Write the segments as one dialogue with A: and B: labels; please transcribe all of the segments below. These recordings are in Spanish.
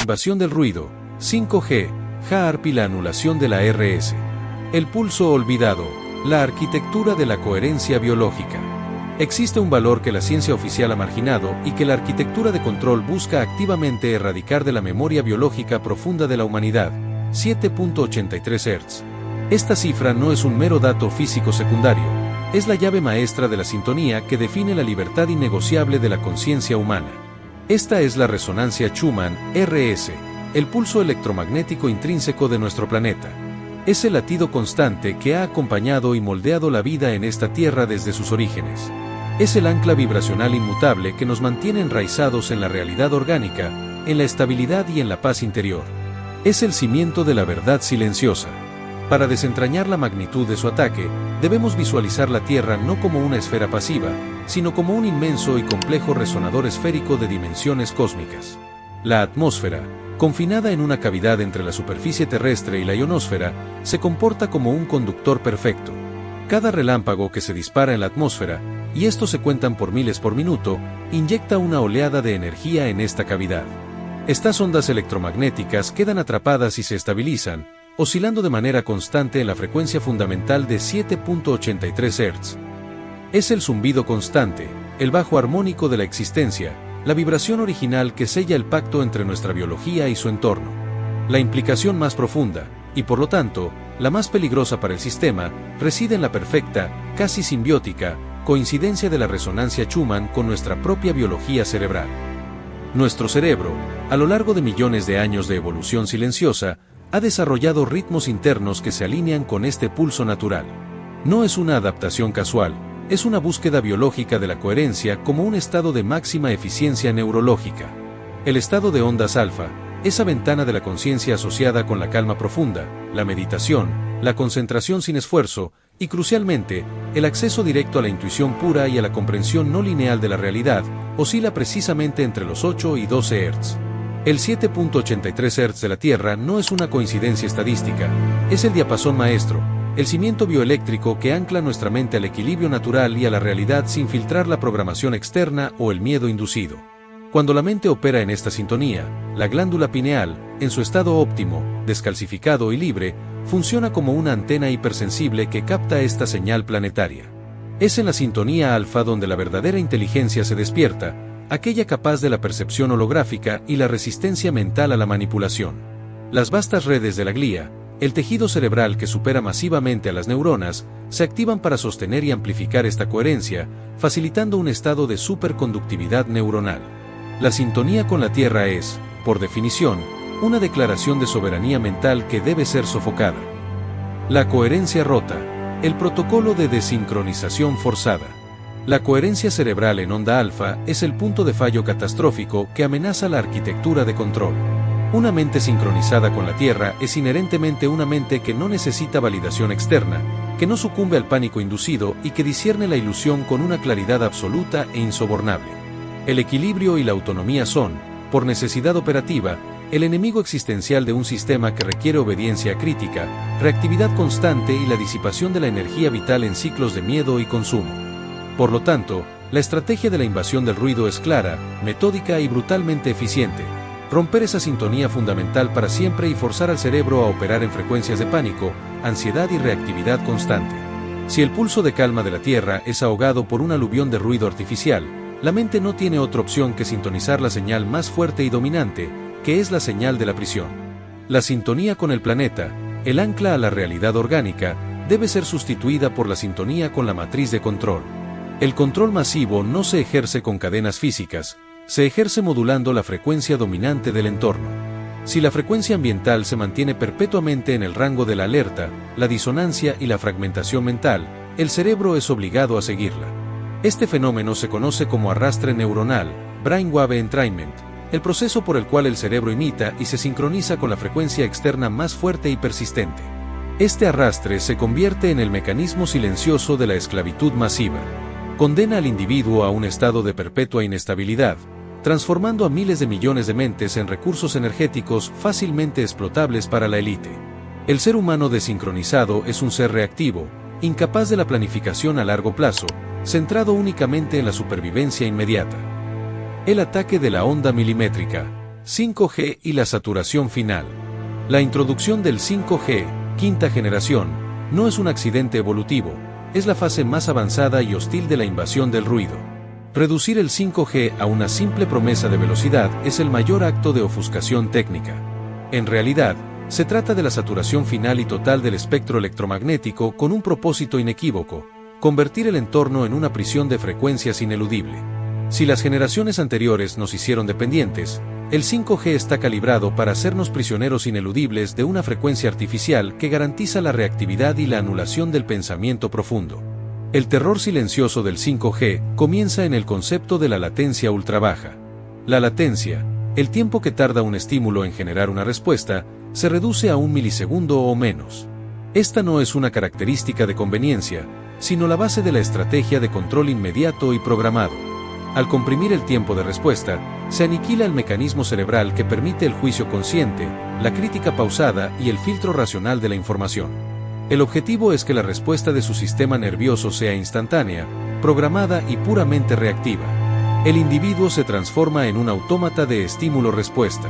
A: invasión del ruido. 5G, HAARP y la anulación de la RS. El pulso olvidado, la arquitectura de la coherencia biológica. Existe un valor que la ciencia oficial ha marginado y que la arquitectura de control busca activamente erradicar de la memoria biológica profunda de la humanidad, 7.83 Hz. Esta cifra no es un mero dato físico secundario, es la llave maestra de la sintonía que define la libertad innegociable de la conciencia humana. Esta es la resonancia Schumann, RS, el pulso electromagnético intrínseco de nuestro planeta. Es el latido constante que ha acompañado y moldeado la vida en esta tierra desde sus orígenes. Es el ancla vibracional inmutable que nos mantiene enraizados en la realidad orgánica, en la estabilidad y en la paz interior. Es el cimiento de la verdad silenciosa. Para desentrañar la magnitud de su ataque, debemos visualizar la Tierra no como una esfera pasiva, sino como un inmenso y complejo resonador esférico de dimensiones cósmicas. La atmósfera, confinada en una cavidad entre la superficie terrestre y la ionosfera, se comporta como un conductor perfecto. Cada relámpago que se dispara en la atmósfera, y estos se cuentan por miles por minuto, inyecta una oleada de energía en esta cavidad. Estas ondas electromagnéticas quedan atrapadas y se estabilizan, oscilando de manera constante en la frecuencia fundamental de 7.83 Hz. Es el zumbido constante, el bajo armónico de la existencia, la vibración original que sella el pacto entre nuestra biología y su entorno. La implicación más profunda, y por lo tanto, la más peligrosa para el sistema, reside en la perfecta, casi simbiótica, coincidencia de la resonancia Schumann con nuestra propia biología cerebral. Nuestro cerebro, a lo largo de millones de años de evolución silenciosa, ha desarrollado ritmos internos que se alinean con este pulso natural. No es una adaptación casual, es una búsqueda biológica de la coherencia como un estado de máxima eficiencia neurológica. El estado de ondas alfa, esa ventana de la conciencia asociada con la calma profunda, la meditación, la concentración sin esfuerzo, y crucialmente, el acceso directo a la intuición pura y a la comprensión no lineal de la realidad, oscila precisamente entre los 8 y 12 Hz. El 7.83 Hz de la Tierra no es una coincidencia estadística, es el diapasón maestro, el cimiento bioeléctrico que ancla nuestra mente al equilibrio natural y a la realidad sin filtrar la programación externa o el miedo inducido. Cuando la mente opera en esta sintonía, la glándula pineal, en su estado óptimo, descalcificado y libre, funciona como una antena hipersensible que capta esta señal planetaria. Es en la sintonía alfa donde la verdadera inteligencia se despierta, aquella capaz de la percepción holográfica y la resistencia mental a la manipulación. Las vastas redes de la glía, el tejido cerebral que supera masivamente a las neuronas, se activan para sostener y amplificar esta coherencia, facilitando un estado de superconductividad neuronal. La sintonía con la Tierra es, por definición, una declaración de soberanía mental que debe ser sofocada. La coherencia rota, el protocolo de desincronización forzada. La coherencia cerebral en onda alfa es el punto de fallo catastrófico que amenaza la arquitectura de control. Una mente sincronizada con la Tierra es inherentemente una mente que no necesita validación externa, que no sucumbe al pánico inducido y que discierne la ilusión con una claridad absoluta e insobornable. El equilibrio y la autonomía son, por necesidad operativa, el enemigo existencial de un sistema que requiere obediencia crítica, reactividad constante y la disipación de la energía vital en ciclos de miedo y consumo. Por lo tanto, la estrategia de la invasión del ruido es clara, metódica y brutalmente eficiente. Romper esa sintonía fundamental para siempre y forzar al cerebro a operar en frecuencias de pánico, ansiedad y reactividad constante. Si el pulso de calma de la Tierra es ahogado por un aluvión de ruido artificial, la mente no tiene otra opción que sintonizar la señal más fuerte y dominante, que es la señal de la prisión. La sintonía con el planeta, el ancla a la realidad orgánica, debe ser sustituida por la sintonía con la matriz de control. El control masivo no se ejerce con cadenas físicas, se ejerce modulando la frecuencia dominante del entorno. Si la frecuencia ambiental se mantiene perpetuamente en el rango de la alerta, la disonancia y la fragmentación mental, el cerebro es obligado a seguirla. Este fenómeno se conoce como arrastre neuronal, brainwave entrainment, el proceso por el cual el cerebro imita y se sincroniza con la frecuencia externa más fuerte y persistente. Este arrastre se convierte en el mecanismo silencioso de la esclavitud masiva. Condena al individuo a un estado de perpetua inestabilidad, transformando a miles de millones de mentes en recursos energéticos fácilmente explotables para la élite. El ser humano desincronizado es un ser reactivo, incapaz de la planificación a largo plazo, centrado únicamente en la supervivencia inmediata. El ataque de la onda milimétrica. 5G y la saturación final. La introducción del 5G, quinta generación, no es un accidente evolutivo, es la fase más avanzada y hostil de la invasión del ruido. Reducir el 5G a una simple promesa de velocidad es el mayor acto de ofuscación técnica. En realidad, se trata de la saturación final y total del espectro electromagnético con un propósito inequívoco: convertir el entorno en una prisión de frecuencias ineludible. Si las generaciones anteriores nos hicieron dependientes, el 5G está calibrado para hacernos prisioneros ineludibles de una frecuencia artificial que garantiza la reactividad y la anulación del pensamiento profundo. El terror silencioso del 5G comienza en el concepto de la latencia ultrabaja. La latencia, el tiempo que tarda un estímulo en generar una respuesta, se reduce a 1 milisegundo o menos. Esta no es una característica de conveniencia, sino la base de la estrategia de control inmediato y programado. Al comprimir el tiempo de respuesta, se aniquila el mecanismo cerebral que permite el juicio consciente, la crítica pausada y el filtro racional de la información. El objetivo es que la respuesta de su sistema nervioso sea instantánea, programada y puramente reactiva. El individuo se transforma en un autómata de estímulo-respuesta.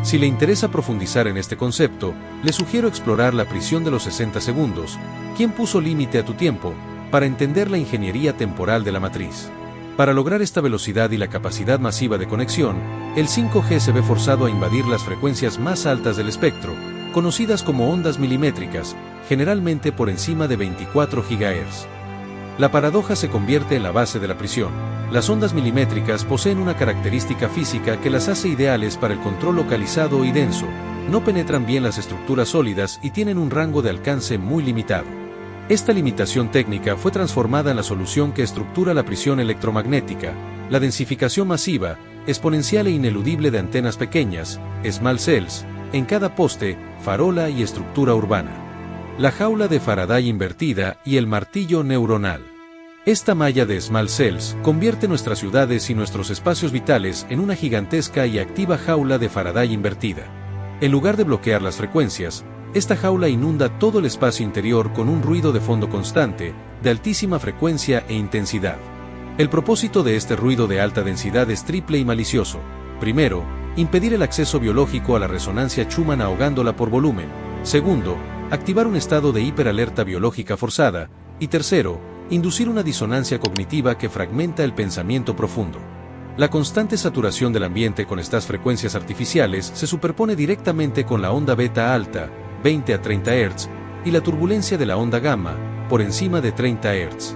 A: Si le interesa profundizar en este concepto, le sugiero explorar la prisión de los 60 segundos, ¿quién puso límite a tu tiempo?, para entender la ingeniería temporal de la matriz. Para lograr esta velocidad y la capacidad masiva de conexión, el 5G se ve forzado a invadir las frecuencias más altas del espectro, conocidas como ondas milimétricas, generalmente por encima de 24 GHz. La paradoja se convierte en la base de la prisión. Las ondas milimétricas poseen una característica física que las hace ideales para el control localizado y denso, no penetran bien las estructuras sólidas y tienen un rango de alcance muy limitado. Esta limitación técnica fue transformada en la solución que estructura la prisión electromagnética: la densificación masiva, exponencial e ineludible de antenas pequeñas, small cells, en cada poste, farola y estructura urbana. La jaula de Faraday invertida y el martillo neuronal. Esta malla de small cells convierte nuestras ciudades y nuestros espacios vitales en una gigantesca y activa jaula de Faraday invertida. En lugar de bloquear las frecuencias, esta jaula inunda todo el espacio interior con un ruido de fondo constante, de altísima frecuencia e intensidad. El propósito de este ruido de alta densidad es triple y malicioso. Primero, impedir el acceso biológico a la resonancia Schumann ahogándola por volumen. Segundo, activar un estado de hiperalerta biológica forzada. Y tercero, inducir una disonancia cognitiva que fragmenta el pensamiento profundo. La constante saturación del ambiente con estas frecuencias artificiales se superpone directamente con la onda beta alta, 20 a 30 Hz, y la turbulencia de la onda gamma, por encima de 30 Hz.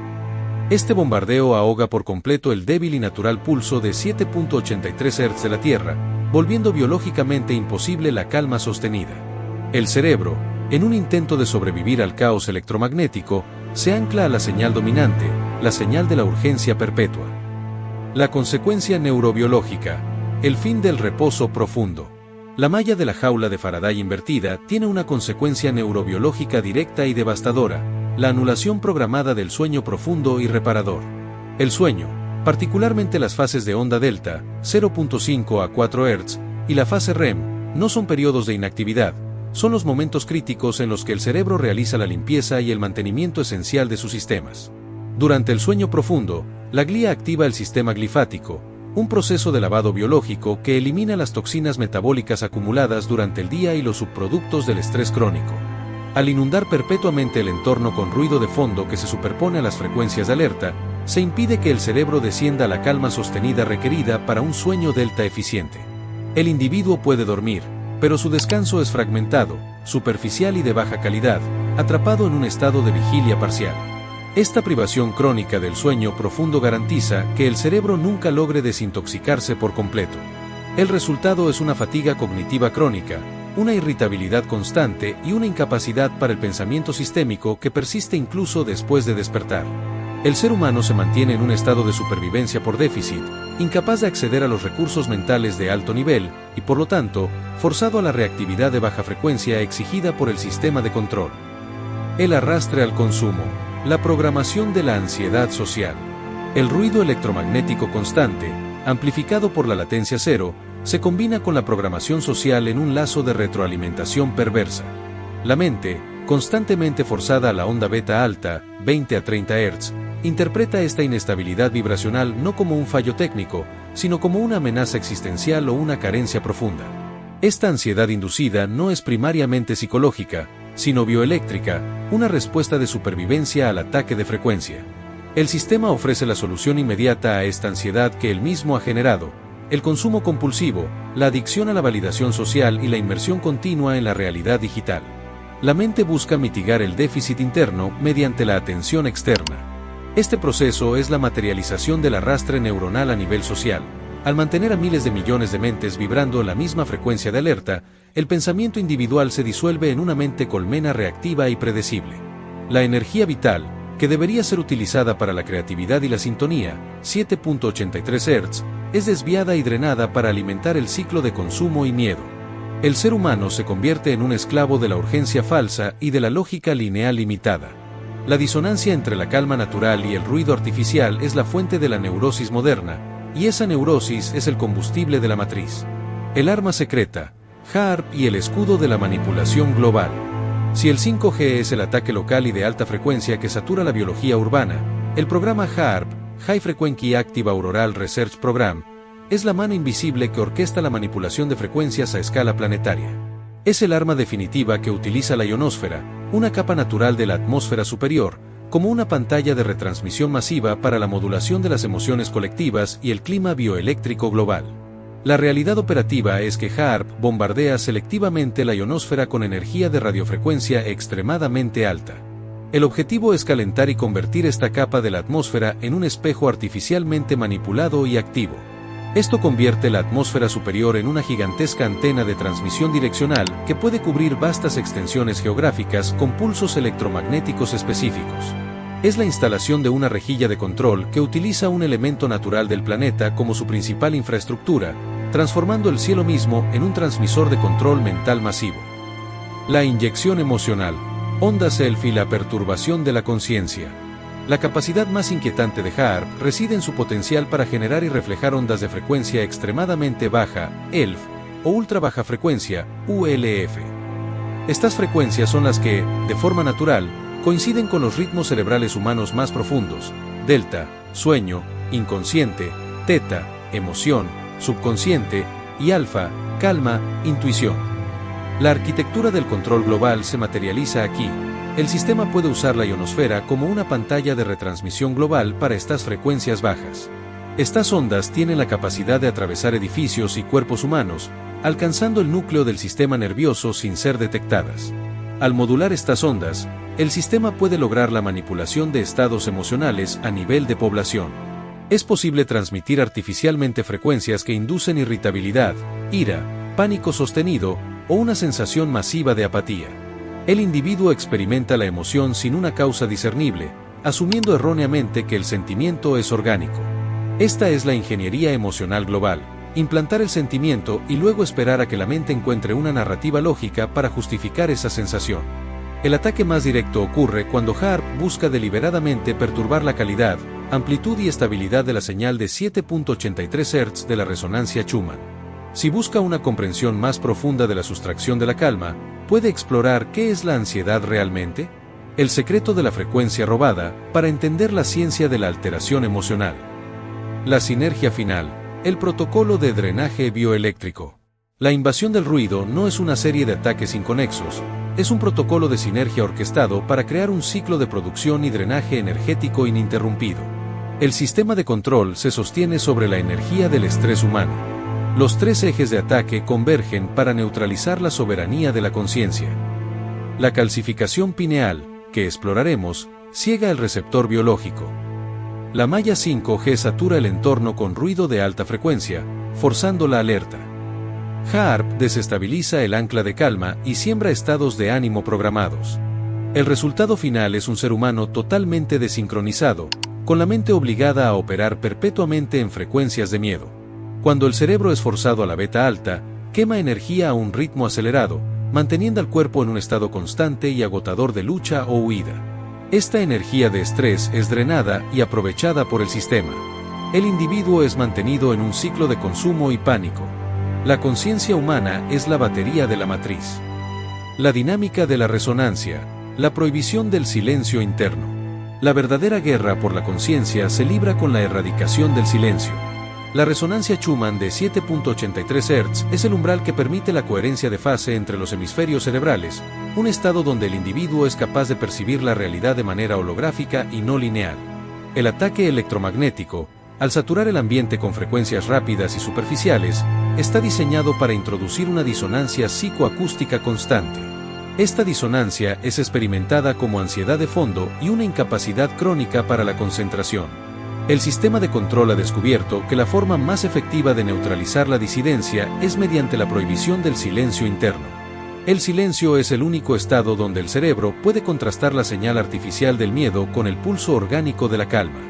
A: Este bombardeo ahoga por completo el débil y natural pulso de 7.83 Hz de la Tierra, volviendo biológicamente imposible la calma sostenida. El cerebro, en un intento de sobrevivir al caos electromagnético, se ancla a la señal dominante, la señal de la urgencia perpetua. La consecuencia neurobiológica: el fin del reposo profundo. La malla de la jaula de Faraday invertida tiene una consecuencia neurobiológica directa y devastadora: la anulación programada del sueño profundo y reparador. El sueño, particularmente las fases de onda delta, 0.5 a 4 Hz, y la fase REM, no son periodos de inactividad, son los momentos críticos en los que el cerebro realiza la limpieza y el mantenimiento esencial de sus sistemas. Durante el sueño profundo, la glía activa el sistema glifático, un proceso de lavado biológico que elimina las toxinas metabólicas acumuladas durante el día y los subproductos del estrés crónico. Al inundar perpetuamente el entorno con ruido de fondo que se superpone a las frecuencias de alerta, se impide que el cerebro descienda a la calma sostenida requerida para un sueño delta eficiente. El individuo puede dormir, pero su descanso es fragmentado, superficial y de baja calidad, atrapado en un estado de vigilia parcial. Esta privación crónica del sueño profundo garantiza que el cerebro nunca logre desintoxicarse por completo. El resultado es una fatiga cognitiva crónica, una irritabilidad constante y una incapacidad para el pensamiento sistémico que persiste incluso después de despertar. El ser humano se mantiene en un estado de supervivencia por déficit, incapaz de acceder a los recursos mentales de alto nivel, y por lo tanto, forzado a la reactividad de baja frecuencia exigida por el sistema de control. El arrastre al consumo. La programación de la ansiedad social. El ruido electromagnético constante, amplificado por la latencia cero, se combina con la programación social en un lazo de retroalimentación perversa. La mente, constantemente forzada a la onda beta alta, 20 a 30 Hz, interpreta esta inestabilidad vibracional no como un fallo técnico, sino como una amenaza existencial o una carencia profunda. Esta ansiedad inducida no es primariamente psicológica, sino bioeléctrica, una respuesta de supervivencia al ataque de frecuencia. El sistema ofrece la solución inmediata a esta ansiedad que él mismo ha generado: el consumo compulsivo, la adicción a la validación social y la inmersión continua en la realidad digital. La mente busca mitigar el déficit interno mediante la atención externa. Este proceso es la materialización del arrastre neuronal a nivel social. Al mantener a miles de millones de mentes vibrando en la misma frecuencia de alerta, el pensamiento individual se disuelve en una mente colmena reactiva y predecible. La energía vital, que debería ser utilizada para la creatividad y la sintonía, 7.83 Hz, es desviada y drenada para alimentar el ciclo de consumo y miedo. El ser humano se convierte en un esclavo de la urgencia falsa y de la lógica lineal limitada. La disonancia entre la calma natural y el ruido artificial es la fuente de la neurosis moderna, y esa neurosis es el combustible de la matriz. El arma secreta, HAARP, y el escudo de la manipulación global. Si el 5G es el ataque local y de alta frecuencia que satura la biología urbana, el programa HAARP, High Frequency Active Auroral Research Program, es la mano invisible que orquesta la manipulación de frecuencias a escala planetaria. Es el arma definitiva que utiliza la ionosfera, una capa natural de la atmósfera superior, como una pantalla de retransmisión masiva para la modulación de las emociones colectivas y el clima bioeléctrico global. La realidad operativa es que HAARP bombardea selectivamente la ionosfera con energía de radiofrecuencia extremadamente alta. El objetivo es calentar y convertir esta capa de la atmósfera en un espejo artificialmente manipulado y activo. Esto convierte la atmósfera superior en una gigantesca antena de transmisión direccional que puede cubrir vastas extensiones geográficas con pulsos electromagnéticos específicos. Es la instalación de una rejilla de control que utiliza un elemento natural del planeta como su principal infraestructura, transformando el cielo mismo en un transmisor de control mental masivo. La inyección emocional, onda self y la perturbación de la conciencia. La capacidad más inquietante de HAARP reside en su potencial para generar y reflejar ondas de frecuencia extremadamente baja, ELF, o ultra baja frecuencia, ULF. Estas frecuencias son las que, de forma natural, coinciden con los ritmos cerebrales humanos más profundos: delta, sueño, inconsciente; teta, emoción, subconsciente; y alfa, calma, intuición. La arquitectura del control global se materializa aquí. El sistema puede usar la ionosfera como una pantalla de retransmisión global para estas frecuencias bajas. Estas ondas tienen la capacidad de atravesar edificios y cuerpos humanos, alcanzando el núcleo del sistema nervioso sin ser detectadas. Al modular estas ondas, el sistema puede lograr la manipulación de estados emocionales a nivel de población. Es posible transmitir artificialmente frecuencias que inducen irritabilidad, ira, pánico sostenido o una sensación masiva de apatía. El individuo experimenta la emoción sin una causa discernible, asumiendo erróneamente que el sentimiento es orgánico. Esta es la ingeniería emocional global: implantar el sentimiento y luego esperar a que la mente encuentre una narrativa lógica para justificar esa sensación. El ataque más directo ocurre cuando HAARP busca deliberadamente perturbar la calidad, amplitud y estabilidad de la señal de 7.83 Hz de la resonancia Schumann. Si busca una comprensión más profunda de la sustracción de la calma, ¿puede explorar qué es la ansiedad realmente? El secreto de la frecuencia robada, para entender la ciencia de la alteración emocional. La sinergia final, el protocolo de drenaje bioeléctrico. La invasión del ruido no es una serie de ataques inconexos, es un protocolo de sinergia orquestado para crear un ciclo de producción y drenaje energético ininterrumpido. El sistema de control se sostiene sobre la energía del estrés humano. Los tres ejes de ataque convergen para neutralizar la soberanía de la conciencia. La calcificación pineal, que exploraremos, ciega el receptor biológico. La malla 5G satura el entorno con ruido de alta frecuencia, forzando la alerta. HAARP desestabiliza el ancla de calma y siembra estados de ánimo programados. El resultado final es un ser humano totalmente desincronizado, con la mente obligada a operar perpetuamente en frecuencias de miedo. Cuando el cerebro es forzado a la beta alta, quema energía a un ritmo acelerado, manteniendo al cuerpo en un estado constante y agotador de lucha o huida. Esta energía de estrés es drenada y aprovechada por el sistema. El individuo es mantenido en un ciclo de consumo y pánico. La conciencia humana es la batería de la matriz. La dinámica de la resonancia, la prohibición del silencio interno. La verdadera guerra por la conciencia se libra con la erradicación del silencio. La resonancia Schumann de 7.83 Hz es el umbral que permite la coherencia de fase entre los hemisferios cerebrales, un estado donde el individuo es capaz de percibir la realidad de manera holográfica y no lineal. El ataque electromagnético, al saturar el ambiente con frecuencias rápidas y superficiales, está diseñado para introducir una disonancia psicoacústica constante. Esta disonancia es experimentada como ansiedad de fondo y una incapacidad crónica para la concentración. El sistema de control ha descubierto que la forma más efectiva de neutralizar la disidencia es mediante la prohibición del silencio interno. El silencio es el único estado donde el cerebro puede contrastar la señal artificial del miedo con el pulso orgánico de la calma.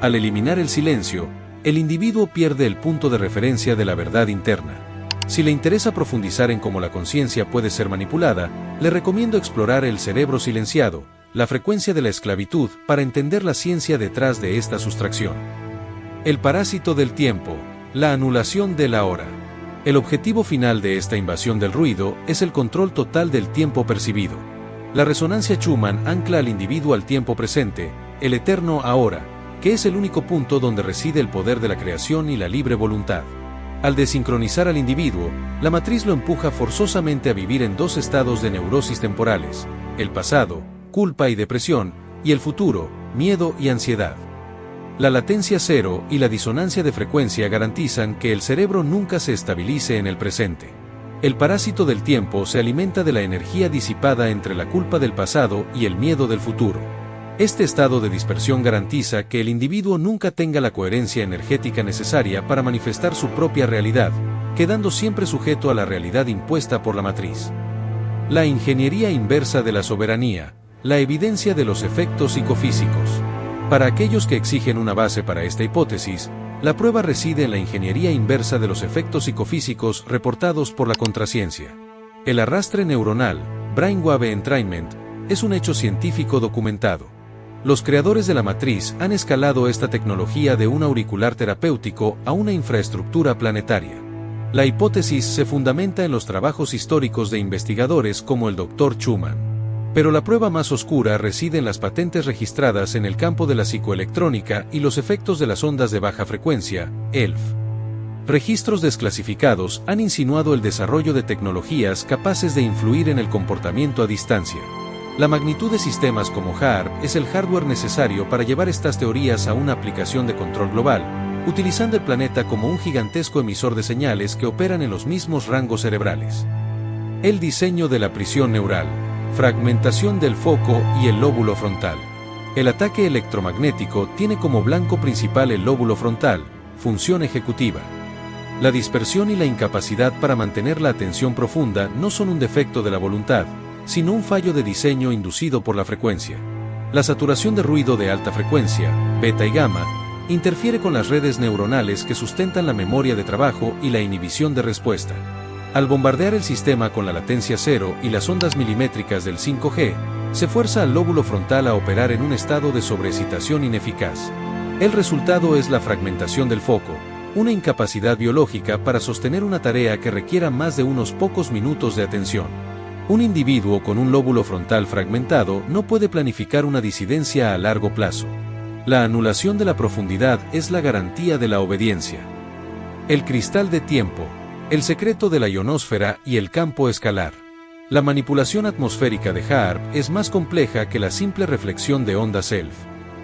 A: Al eliminar el silencio, el individuo pierde el punto de referencia de la verdad interna. Si le interesa profundizar en cómo la conciencia puede ser manipulada, le recomiendo explorar el cerebro silenciado, la frecuencia de la esclavitud, para entender la ciencia detrás de esta sustracción. El parásito del tiempo, la anulación de la hora. El objetivo final de esta invasión del ruido es el control total del tiempo percibido. La resonancia Schumann ancla al individuo al tiempo presente, el eterno ahora, que es el único punto donde reside el poder de la creación y la libre voluntad. Al desincronizar al individuo, la matriz lo empuja forzosamente a vivir en dos estados de neurosis temporales: el pasado, culpa y depresión, y el futuro, miedo y ansiedad. La latencia cero y la disonancia de frecuencia garantizan que el cerebro nunca se estabilice en el presente. El parásito del tiempo se alimenta de la energía disipada entre la culpa del pasado y el miedo del futuro. Este estado de dispersión garantiza que el individuo nunca tenga la coherencia energética necesaria para manifestar su propia realidad, quedando siempre sujeto a la realidad impuesta por la matriz. La ingeniería inversa de la soberanía, la evidencia de los efectos psicofísicos. Para aquellos que exigen una base para esta hipótesis, la prueba reside en la ingeniería inversa de los efectos psicofísicos reportados por la contraciencia. El arrastre neuronal, brainwave entrainment, es un hecho científico documentado. Los creadores de la matriz han escalado esta tecnología de un auricular terapéutico a una infraestructura planetaria. La hipótesis se fundamenta en los trabajos históricos de investigadores como el Dr. Schumann. Pero la prueba más oscura reside en las patentes registradas en el campo de la psicoelectrónica y los efectos de las ondas de baja frecuencia, ELF. Registros desclasificados han insinuado el desarrollo de tecnologías capaces de influir en el comportamiento a distancia. La magnitud de sistemas como HAARP es el hardware necesario para llevar estas teorías a una aplicación de control global, utilizando el planeta como un gigantesco emisor de señales que operan en los mismos rangos cerebrales. El diseño de la prisión neural. Fragmentación del foco y el lóbulo frontal. El ataque electromagnético tiene como blanco principal el lóbulo frontal, función ejecutiva. La dispersión y la incapacidad para mantener la atención profunda no son un defecto de la voluntad, sino un fallo de diseño inducido por la frecuencia. La saturación de ruido de alta frecuencia, beta y gamma, interfiere con las redes neuronales que sustentan la memoria de trabajo y la inhibición de respuesta. Al bombardear el sistema con la latencia cero y las ondas milimétricas del 5G, se fuerza al lóbulo frontal a operar en un estado de sobreexcitación ineficaz. El resultado es la fragmentación del foco, una incapacidad biológica para sostener una tarea que requiera más de unos pocos minutos de atención. Un individuo con un lóbulo frontal fragmentado no puede planificar una disidencia a largo plazo. La anulación de la profundidad es la garantía de la obediencia. El cristal de tiempo. El secreto de la ionosfera y el campo escalar. La manipulación atmosférica de HAARP es más compleja que la simple reflexión de ondas ELF.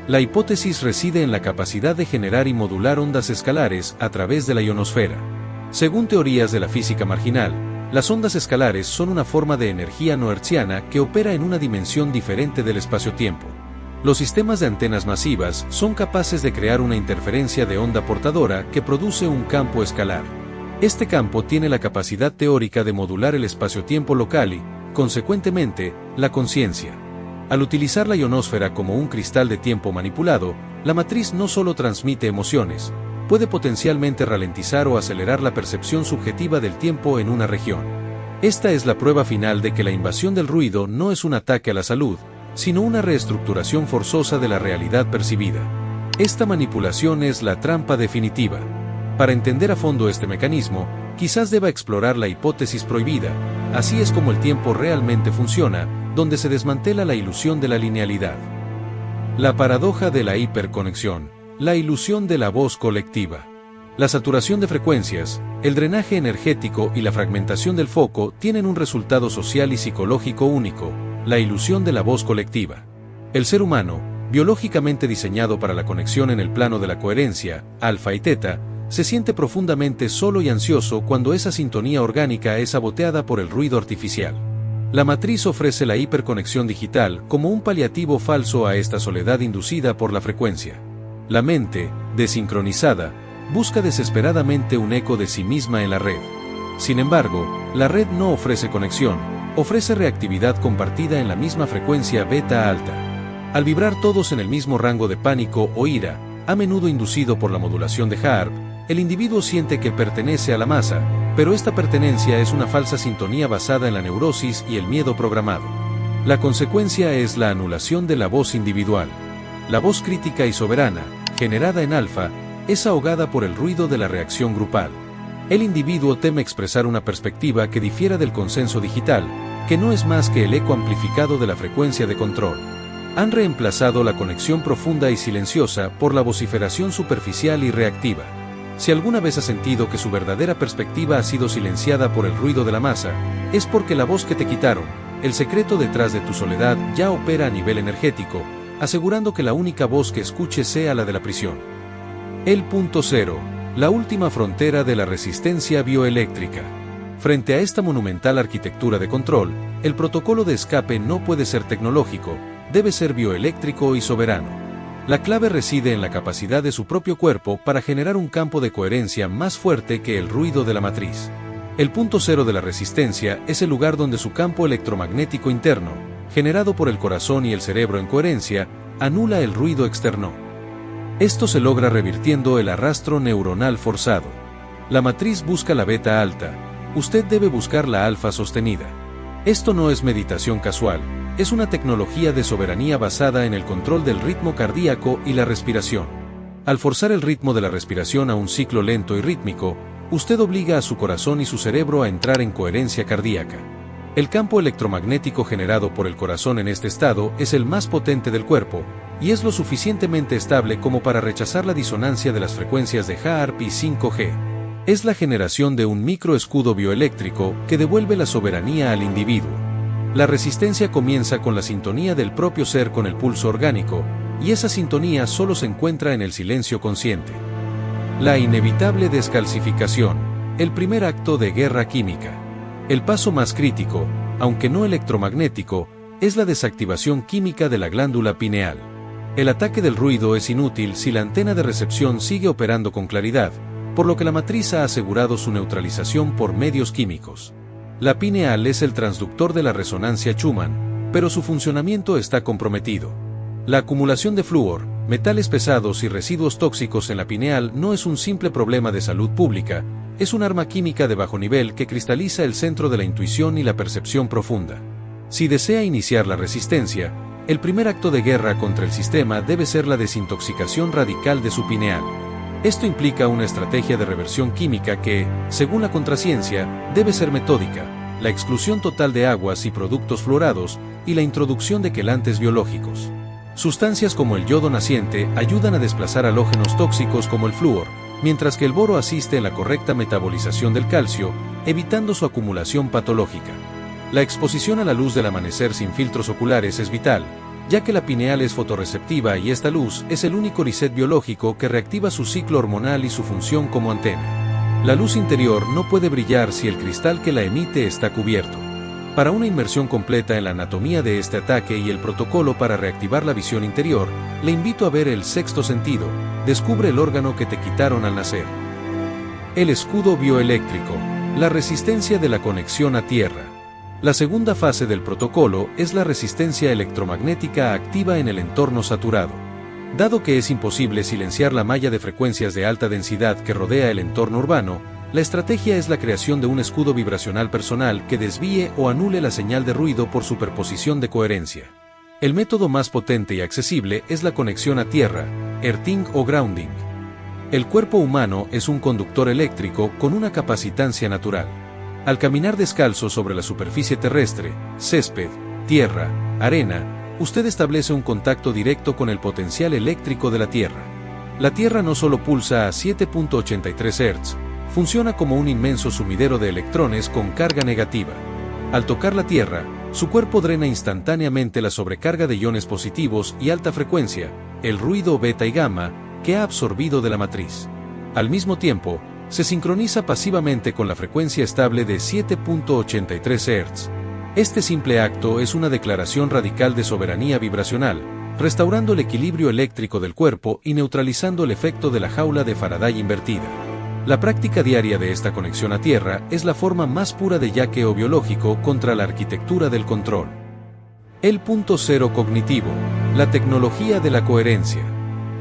A: La hipótesis reside en la capacidad de generar y modular ondas escalares a través de la ionosfera. Según teorías de la física marginal, las ondas escalares son una forma de energía no hertziana que opera en una dimensión diferente del espacio-tiempo. Los sistemas de antenas masivas son capaces de crear una interferencia de onda portadora que produce un campo escalar. Este campo tiene la capacidad teórica de modular el espacio-tiempo local y, consecuentemente, la conciencia. Al utilizar la ionosfera como un cristal de tiempo manipulado, la matriz no solo transmite emociones, puede potencialmente ralentizar o acelerar la percepción subjetiva del tiempo en una región. Esta es la prueba final de que la invasión del ruido no es un ataque a la salud, sino una reestructuración forzosa de la realidad percibida. Esta manipulación es la trampa definitiva. Para entender a fondo este mecanismo, quizás deba explorar la hipótesis prohibida. Así es como el tiempo realmente funciona, donde se desmantela la ilusión de la linealidad. La paradoja de la hiperconexión, la ilusión de la voz colectiva. La saturación de frecuencias, el drenaje energético y la fragmentación del foco tienen un resultado social y psicológico único, la ilusión de la voz colectiva. El ser humano, biológicamente diseñado para la conexión en el plano de la coherencia, alfa y teta, se siente profundamente solo y ansioso cuando esa sintonía orgánica es saboteada por el ruido artificial. La matriz ofrece la hiperconexión digital como un paliativo falso a esta soledad inducida por la frecuencia. La mente, desincronizada, busca desesperadamente un eco de sí misma en la red. Sin embargo, la red no ofrece conexión, ofrece reactividad compartida en la misma frecuencia beta alta. Al vibrar todos en el mismo rango de pánico o ira, a menudo inducido por la modulación de Harp, el individuo siente que pertenece a la masa, pero esta pertenencia es una falsa sintonía basada en la neurosis y el miedo programado. La consecuencia es la anulación de la voz individual. La voz crítica y soberana, generada en alfa, es ahogada por el ruido de la reacción grupal. El individuo teme expresar una perspectiva que difiera del consenso digital, que no es más que el eco amplificado de la frecuencia de control. Han reemplazado la conexión profunda y silenciosa por la vociferación superficial y reactiva. Si alguna vez ha sentido que su verdadera perspectiva ha sido silenciada por el ruido de la masa, es porque la voz que te quitaron, el secreto detrás de tu soledad, ya opera a nivel energético, asegurando que la única voz que escuches sea la de la prisión. El punto cero, la última frontera de la resistencia bioeléctrica. Frente a esta monumental arquitectura de control, el protocolo de escape no puede ser tecnológico, debe ser bioeléctrico y soberano. La clave reside en la capacidad de su propio cuerpo para generar un campo de coherencia más fuerte que el ruido de la matriz. El punto cero de la resistencia es el lugar donde su campo electromagnético interno, generado por el corazón y el cerebro en coherencia, anula el ruido externo. Esto se logra revirtiendo el arrastro neuronal forzado. La matriz busca la beta alta, usted debe buscar la alfa sostenida. Esto no es meditación casual. Es una tecnología de soberanía basada en el control del ritmo cardíaco y la respiración. Al forzar el ritmo de la respiración a un ciclo lento y rítmico, usted obliga a su corazón y su cerebro a entrar en coherencia cardíaca. El campo electromagnético generado por el corazón en este estado es el más potente del cuerpo, y es lo suficientemente estable como para rechazar la disonancia de las frecuencias de HAARP y 5G. Es la generación de un microescudo bioeléctrico que devuelve la soberanía al individuo. La resistencia comienza con la sintonía del propio ser con el pulso orgánico, y esa sintonía solo se encuentra en el silencio consciente. La inevitable descalcificación, el primer acto de guerra química. El paso más crítico, aunque no electromagnético, es la desactivación química de la glándula pineal. El ataque del ruido es inútil si la antena de recepción sigue operando con claridad, por lo que la matriz ha asegurado su neutralización por medios químicos. La pineal es el transductor de la resonancia Schumann, pero su funcionamiento está comprometido. La acumulación de flúor, metales pesados y residuos tóxicos en la pineal no es un simple problema de salud pública, es un arma química de bajo nivel que cristaliza el centro de la intuición y la percepción profunda. Si desea iniciar la resistencia, el primer acto de guerra contra el sistema debe ser la desintoxicación radical de su pineal. Esto implica una estrategia de reversión química que, según la contraciencia, debe ser metódica, la exclusión total de aguas y productos fluorados, y la introducción de quelantes biológicos. Sustancias como el yodo naciente ayudan a desplazar halógenos tóxicos como el flúor, mientras que el boro asiste en la correcta metabolización del calcio, evitando su acumulación patológica. La exposición a la luz del amanecer sin filtros oculares es vital, ya que la pineal es fotorreceptiva y esta luz es el único reset biológico que reactiva su ciclo hormonal y su función como antena. La luz interior no puede brillar si el cristal que la emite está cubierto. Para una inmersión completa en la anatomía de este ataque y el protocolo para reactivar la visión interior, le invito a ver El Sexto Sentido, descubre el órgano que te quitaron al nacer. El escudo bioeléctrico, la resistencia de la conexión a tierra. La segunda fase del protocolo es la resistencia electromagnética activa en el entorno saturado. Dado que es imposible silenciar la malla de frecuencias de alta densidad que rodea el entorno urbano, la estrategia es la creación de un escudo vibracional personal que desvíe o anule la señal de ruido por superposición de coherencia. El método más potente y accesible es la conexión a tierra, earthing o grounding. El cuerpo humano es un conductor eléctrico con una capacitancia natural. Al caminar descalzo sobre la superficie terrestre, césped, tierra, arena, usted establece un contacto directo con el potencial eléctrico de la Tierra. La Tierra no solo pulsa a 7.83 Hz, funciona como un inmenso sumidero de electrones con carga negativa. Al tocar la Tierra, su cuerpo drena instantáneamente la sobrecarga de iones positivos y alta frecuencia, el ruido beta y gamma, que ha absorbido de la matriz. Al mismo tiempo, se sincroniza pasivamente con la frecuencia estable de 7.83 Hz. Este simple acto es una declaración radical de soberanía vibracional, restaurando el equilibrio eléctrico del cuerpo y neutralizando el efecto de la jaula de Faraday invertida. La práctica diaria de esta conexión a Tierra es la forma más pura de yaqueo biológico contra la arquitectura del control. El punto cero cognitivo, la tecnología de la coherencia.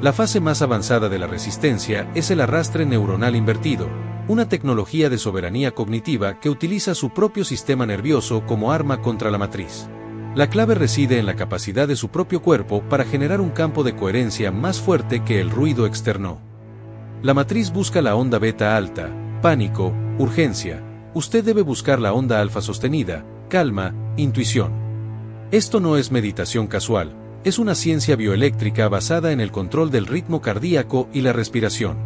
A: La fase más avanzada de la resistencia es el arrastre neuronal invertido, una tecnología de soberanía cognitiva que utiliza su propio sistema nervioso como arma contra la matriz. La clave reside en la capacidad de su propio cuerpo para generar un campo de coherencia más fuerte que el ruido externo. La matriz busca la onda beta alta, pánico, urgencia. Usted debe buscar la onda alfa sostenida, calma, intuición. Esto no es meditación casual, es una ciencia bioeléctrica basada en el control del ritmo cardíaco y la respiración.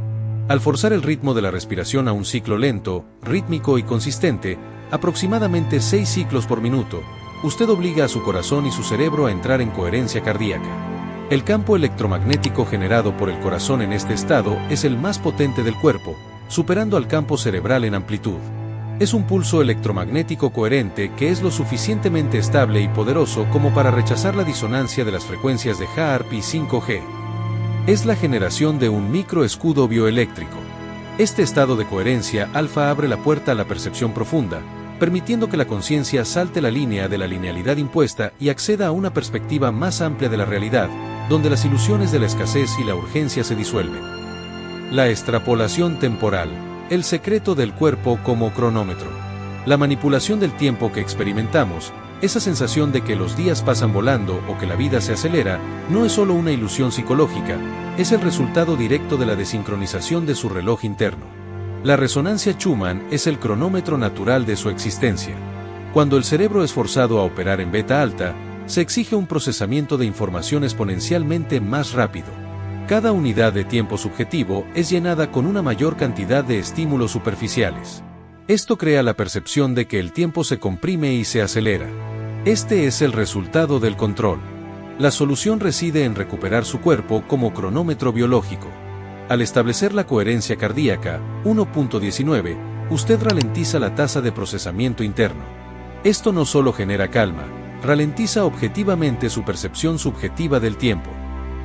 A: Al forzar el ritmo de la respiración a un ciclo lento, rítmico y consistente, aproximadamente 6 ciclos por minuto, usted obliga a su corazón y su cerebro a entrar en coherencia cardíaca. El campo electromagnético generado por el corazón en este estado es el más potente del cuerpo, superando al campo cerebral en amplitud. Es un pulso electromagnético coherente que es lo suficientemente estable y poderoso como para rechazar la disonancia de las frecuencias de HAARP y 5G. Es la generación de un microescudo bioeléctrico. Este estado de coherencia alfa abre la puerta a la percepción profunda, permitiendo que la conciencia salte la línea de la linealidad impuesta y acceda a una perspectiva más amplia de la realidad, donde las ilusiones de la escasez y la urgencia se disuelven. La extrapolación temporal, el secreto del cuerpo como cronómetro. La manipulación del tiempo que experimentamos, esa sensación de que los días pasan volando o que la vida se acelera, no es solo una ilusión psicológica, es el resultado directo de la desincronización de su reloj interno. La resonancia Schumann es el cronómetro natural de su existencia. Cuando el cerebro es forzado a operar en beta alta, se exige un procesamiento de información exponencialmente más rápido. Cada unidad de tiempo subjetivo es llenada con una mayor cantidad de estímulos superficiales. Esto crea la percepción de que el tiempo se comprime y se acelera. Este es el resultado del control. La solución reside en recuperar su cuerpo como cronómetro biológico. Al establecer la coherencia cardíaca, 1.19, usted ralentiza la tasa de procesamiento interno. Esto no solo genera calma, ralentiza objetivamente su percepción subjetiva del tiempo.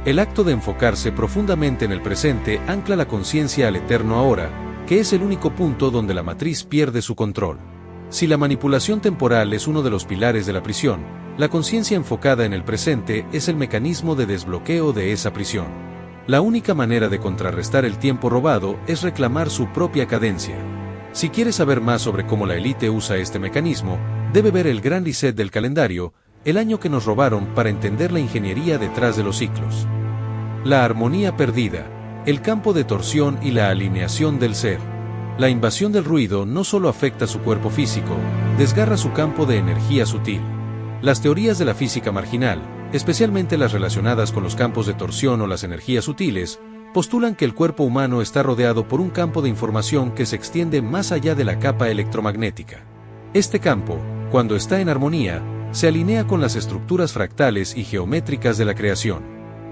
A: El acto de enfocarse profundamente en el presente ancla la conciencia al eterno ahora, que es el único punto donde la matriz pierde su control. Si la manipulación temporal es uno de los pilares de la prisión, la conciencia enfocada en el presente es el mecanismo de desbloqueo de esa prisión. La única manera de contrarrestar el tiempo robado es reclamar su propia cadencia. Si quiere saber más sobre cómo la élite usa este mecanismo, debe ver el gran reset del calendario, el año que nos robaron para entender la ingeniería detrás de los ciclos. La armonía perdida, el campo de torsión y la alineación del ser. La invasión del ruido no solo afecta su cuerpo físico, desgarra su campo de energía sutil. Las teorías de la física marginal, especialmente las relacionadas con los campos de torsión o las energías sutiles, postulan que el cuerpo humano está rodeado por un campo de información que se extiende más allá de la capa electromagnética. Este campo, cuando está en armonía, se alinea con las estructuras fractales y geométricas de la creación.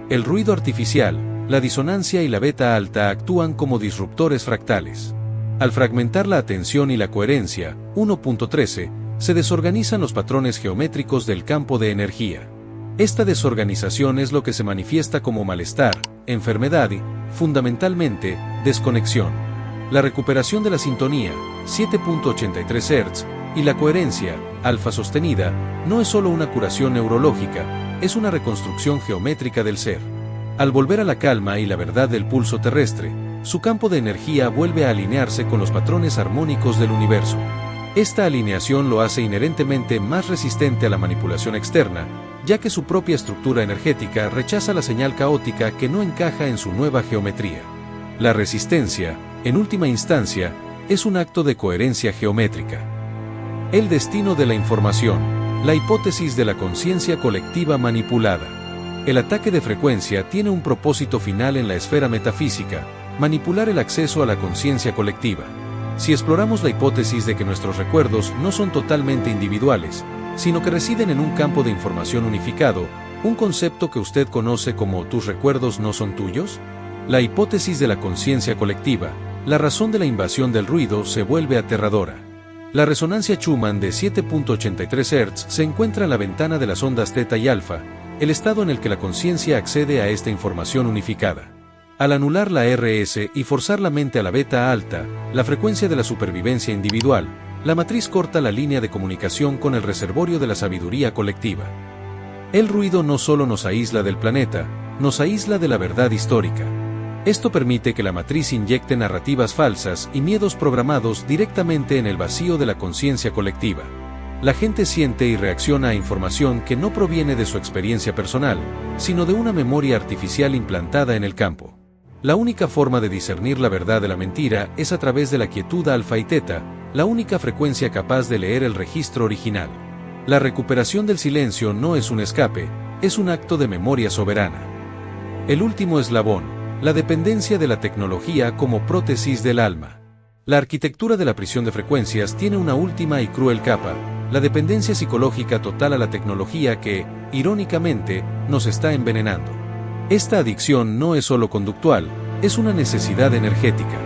A: El ruido artificial, la disonancia y la beta alta actúan como disruptores fractales. Al fragmentar la atención y la coherencia, 1.13, se desorganizan los patrones geométricos del campo de energía. Esta desorganización es lo que se manifiesta como malestar, enfermedad y, fundamentalmente, desconexión. La recuperación de la sintonía, 7.83 Hz, y la coherencia, alfa sostenida, no es solo una curación neurológica, es una reconstrucción geométrica del ser. Al volver a la calma y la verdad del pulso terrestre, su campo de energía vuelve a alinearse con los patrones armónicos del universo. Esta alineación lo hace inherentemente más resistente a la manipulación externa, ya que su propia estructura energética rechaza la señal caótica que no encaja en su nueva geometría. La resistencia, en última instancia, es un acto de coherencia geométrica. El destino de la información. La hipótesis de la conciencia colectiva manipulada. El ataque de frecuencia tiene un propósito final en la esfera metafísica: manipular el acceso a la conciencia colectiva. Si exploramos la hipótesis de que nuestros recuerdos no son totalmente individuales, sino que residen en un campo de información unificado, un concepto que usted conoce como «tus recuerdos no son tuyos», la hipótesis de la conciencia colectiva, la razón de la invasión del ruido se vuelve aterradora. La resonancia Schumann de 7.83 Hz se encuentra en la ventana de las ondas teta y alfa, el estado en el que la conciencia accede a esta información unificada. Al anular la RS y forzar la mente a la beta alta, la frecuencia de la supervivencia individual, la matriz corta la línea de comunicación con el reservorio de la sabiduría colectiva. El ruido no solo nos aísla del planeta, nos aísla de la verdad histórica. Esto permite que la matriz inyecte narrativas falsas y miedos programados directamente en el vacío de la conciencia colectiva. La gente siente y reacciona a información que no proviene de su experiencia personal, sino de una memoria artificial implantada en el campo. La única forma de discernir la verdad de la mentira es a través de la quietud alfa y teta, la única frecuencia capaz de leer el registro original. La recuperación del silencio no es un escape, es un acto de memoria soberana. El último eslabón: la dependencia de la tecnología como prótesis del alma. La arquitectura de la prisión de frecuencias tiene una última y cruel capa: la dependencia psicológica total a la tecnología que, irónicamente, nos está envenenando. Esta adicción no es solo conductual, es una necesidad energética.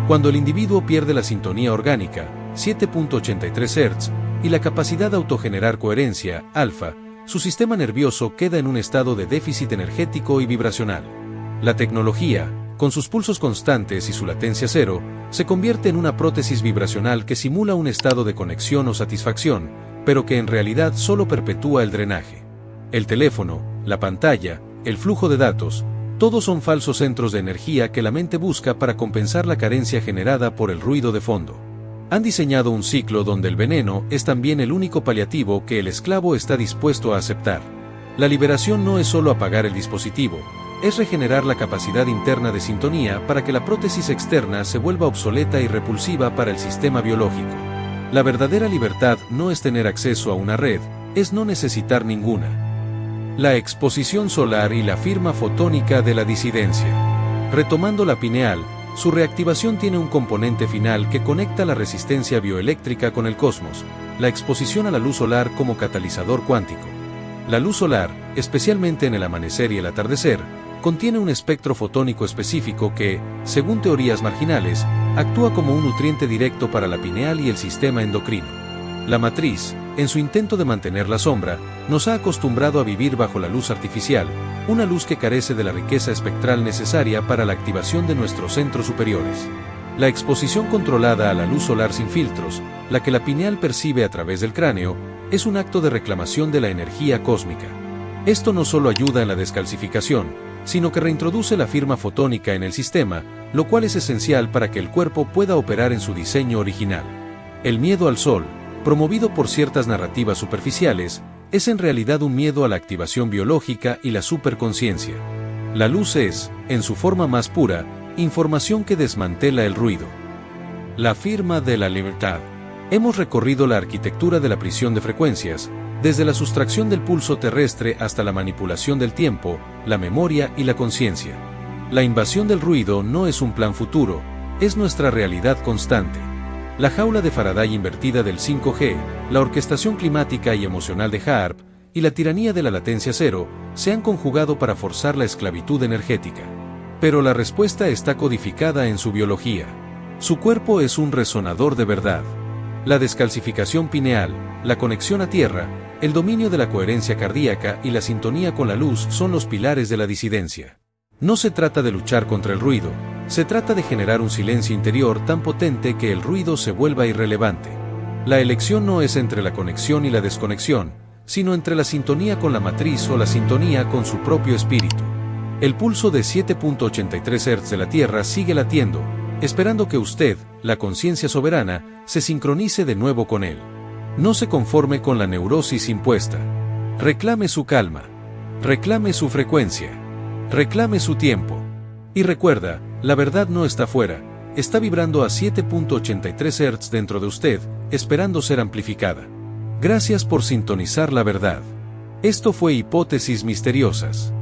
A: Cuando el individuo pierde la sintonía orgánica, 7.83 Hz, y la capacidad de autogenerar coherencia, alfa, su sistema nervioso queda en un estado de déficit energético y vibracional. La tecnología, con sus pulsos constantes y su latencia cero, se convierte en una prótesis vibracional que simula un estado de conexión o satisfacción, pero que en realidad solo perpetúa el drenaje. El teléfono, la pantalla, el flujo de datos, todos son falsos centros de energía que la mente busca para compensar la carencia generada por el ruido de fondo. Han diseñado un ciclo donde el veneno es también el único paliativo que el esclavo está dispuesto a aceptar. La liberación no es solo apagar el dispositivo, es regenerar la capacidad interna de sintonía para que la prótesis externa se vuelva obsoleta y repulsiva para el sistema biológico. La verdadera libertad no es tener acceso a una red, es no necesitar ninguna. La exposición solar y la firma fotónica de la disidencia. Retomando la pineal, su reactivación tiene un componente final que conecta la resistencia bioeléctrica con el cosmos, la exposición a la luz solar como catalizador cuántico. La luz solar, especialmente en el amanecer y el atardecer, contiene un espectro fotónico específico que, según teorías marginales, actúa como un nutriente directo para la pineal y el sistema endocrino. La matriz, en su intento de mantener la sombra, nos ha acostumbrado a vivir bajo la luz artificial, una luz que carece de la riqueza espectral necesaria para la activación de nuestros centros superiores. La exposición controlada a la luz solar sin filtros, la que la pineal percibe a través del cráneo, es un acto de reclamación de la energía cósmica. Esto no solo ayuda en la descalcificación, sino que reintroduce la firma fotónica en el sistema, lo cual es esencial para que el cuerpo pueda operar en su diseño original. El miedo al sol, promovido por ciertas narrativas superficiales, es en realidad un miedo a la activación biológica y la superconciencia. La luz es, en su forma más pura, información que desmantela el ruido. La firma de la libertad. Hemos recorrido la arquitectura de la prisión de frecuencias, desde la sustracción del pulso terrestre hasta la manipulación del tiempo, la memoria y la conciencia. La invasión del ruido no es un plan futuro, es nuestra realidad constante. La jaula de Faraday invertida del 5G, la orquestación climática y emocional de HAARP, y la tiranía de la latencia cero, se han conjugado para forzar la esclavitud energética. Pero la respuesta está codificada en su biología. Su cuerpo es un resonador de verdad. La descalcificación pineal, la conexión a tierra, el dominio de la coherencia cardíaca y la sintonía con la luz son los pilares de la disidencia. No se trata de luchar contra el ruido, se trata de generar un silencio interior tan potente que el ruido se vuelva irrelevante. La elección no es entre la conexión y la desconexión, sino entre la sintonía con la matriz o la sintonía con su propio espíritu. El pulso de 7.83 Hz de la Tierra sigue latiendo, esperando que usted, la conciencia soberana, se sincronice de nuevo con él. No se conforme con la neurosis impuesta. Reclame su calma. Reclame su frecuencia. Reclame su tiempo. Y recuerda, la verdad no está fuera, está vibrando a 7.83 Hz dentro de usted, esperando ser amplificada. Gracias por sintonizar la verdad. Esto fue Hipótesis Misteriosas.